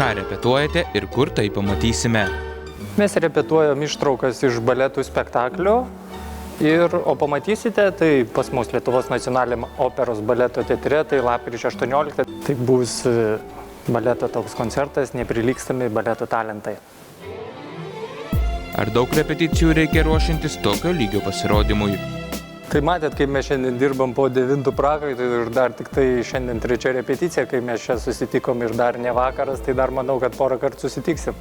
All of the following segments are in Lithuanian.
Ką repetuojate ir kur tai pamatysime? Mes repetuojam ištraukas iš baletų spektaklio, o pamatysite tai pas mus Lietuvos nacionaliniam operos baleto teatre, tai lapkričio 18. Tai bus baleto toks koncertas, neprilygstami baleto talentai. Ar daug repeticijų reikia ruošintis tokio lygio pasirodymui? Tai matėt, kaip mes šiandien dirbam po 9 prakaitų ir dar tik tai šiandien 3 repeticija, kai mes čia susitikom ir dar ne vakaras, tai dar manau, kad porą kartų susitiksim.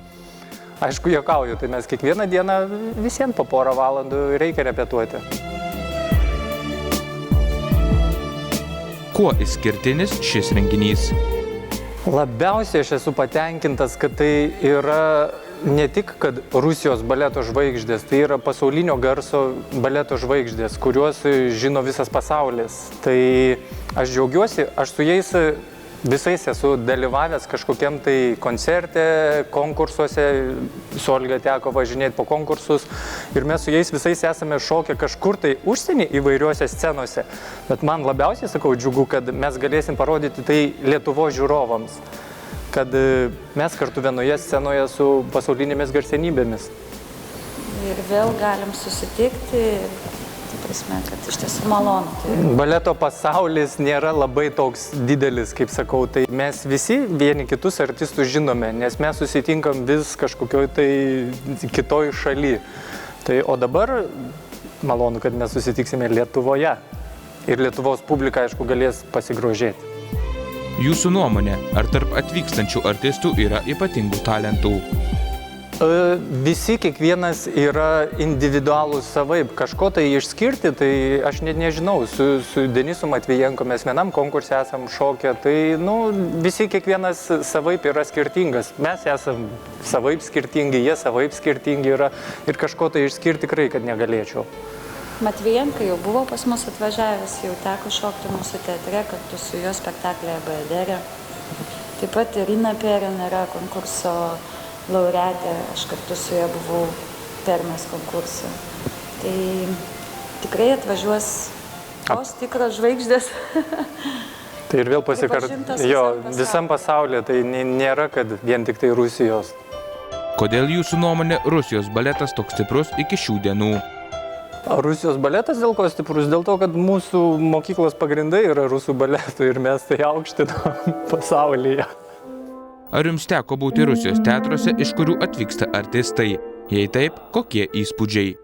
Aišku, juokauju, tai mes kiekvieną dieną visiems po porą valandų reikia repetuoti. Kuo išskirtinis šis renginys? Labiausiai aš esu patenkintas, kad tai yra ne tik, kad Rusijos baleto žvaigždės, tai yra pasaulinio garso baleto žvaigždės, kuriuos žino visas pasaulis. Tai aš džiaugiuosi, aš su jais visais esu dalyvavęs kažkokiam tai koncerte, konkursuose, su Olga teko važinėti po konkursus ir mes su jais visais esame šokę kažkur tai užsienį įvairiuose scenose. Bet man labiausiai, sakau, džiugu, kad mes galėsim parodyti tai Lietuvos žiūrovams, kad mes kartu vienoje scenoje su pasaulinėmis garsenybėmis. Ir vėl galim susitikti, kad iš tiesų malonu. Baleto pasaulis nėra labai toks didelis, kaip sakau, tai mes visi vieni kitus artistus žinome, nes mes susitinkam vis kažkokioj tai kitoj šaly. Tai, o dabar malonu, kad mes susitiksime Lietuvoje ir Lietuvos publika, aišku, galės pasigrožėti. Jūsų nuomonė, ar tarp atvykstančių artistų yra ypatingų talentų? Visi, kiekvienas yra individualūs savaip. Kažko tai išskirti, tai aš net nežinau. Su Denisu Matvijenko mes vienam konkurse esam šokę, tai visi kiekvienas savaip yra skirtingas. Mes esam savaip skirtingi, jie savaip skirtingi yra ir kažko tai išskirti tikrai, kad negalėčiau. Matvijenka jau buvo pas mus atvažiavęs, jau teko šokti mūsų teatre kartu su jo spektaklėje Bajaderė. Taip pat Irina Perin yra konkurso laureatė, aš kartu su ja buvau Permės konkursą. Tai tikrai atvažiuos tos tikros žvaigždės. Tai ir vėl visam pasaulyje, tai nėra, kad vien tik tai Rusijos. Kodėl jūsų nuomonė Rusijos baletas toks stiprus iki šių dienų? Rusijos baletas dėl ko stiprus? Dėl to, kad mūsų mokyklos pagrindai yra rusų baletų ir mes tai aukštinam pasaulyje. Ar jums teko būti Rusijos teatruose, iš kurių atvyksta artistai? Jei taip, kokie įspūdžiai?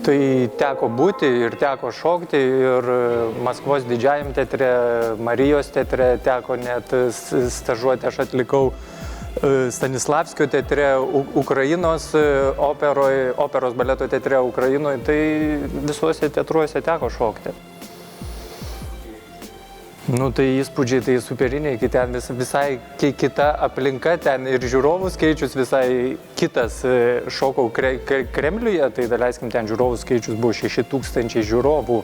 Tai teko būti ir teko šokti ir Maskvos didžiajam teatre, Marijos teatre teko net stažuoti, aš atlikau Stanislavskio teatre, Ukrainos operos baleto teatre Ukrainoje, tai visuose teatruose teko šokti. Tai įspūdžiai tai superiniai, ten visai kita aplinka, ten ir žiūrovų skaičius visai kitas. Šokau Kremliuje, tai daleiskim, ten žiūrovų skaičius buvo 6000 žiūrovų.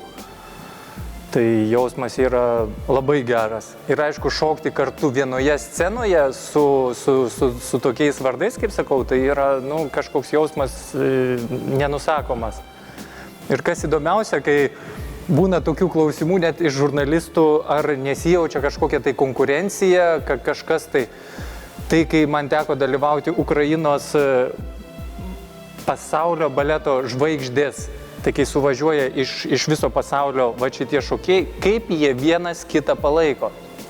Tai jausmas yra labai geras. Ir aišku, šokti kartu vienoje scenoje su tokiais vardais, kaip sakau, tai yra kažkoks jausmas nenusakomas. Ir kas įdomiausia, kai būna tokių klausimų net iš žurnalistų, ar nesijaučia kažkokia tai konkurencija, kažkas tai. Tai kai man teko dalyvauti Ukrainos pasaulio baleto žvaigždės, tai kai suvažiuoja iš viso pasaulio šitie šokėjai, kaip jie vienas kitą palaiko.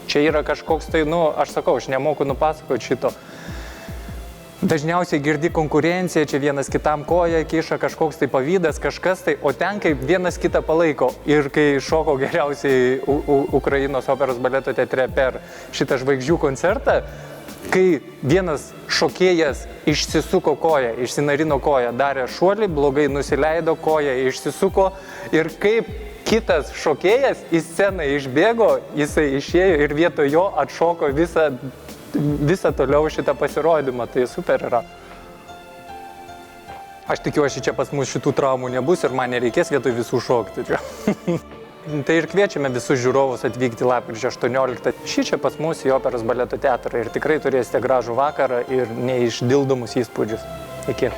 Čia yra kažkoks tai, aš sakau, aš nemoku nupasakoti šito. Dažniausiai girdi konkurenciją, čia vienas kitam koją kiša, kažkoks tai pavydas, kažkas tai, o ten kaip vienas kitą palaiko. Ir kai šokau geriausiai Ukrainos operos baleto teatre per šitą žvaigždžių koncertą, kai vienas šokėjas išsisuko koją, išsinarino koją, darė šuolį, blogai nusileido, koją išsisuko ir kaip kitas šokėjas į sceną išbėgo, jisai išėjo ir vietoj jo atšoko visą toliau šitą pasirodymą, tai super yra. Aš tikiuosi, čia pas mus šitų traumų nebus ir man nereikės vietoj visų šokti. Tai ir kviečiame visus žiūrovus atvykti lapkričio 18. Šičia pas mus į operos baleto teatrą ir tikrai turėsite gražų vakarą ir neišdildomus įspūdžius. Iki.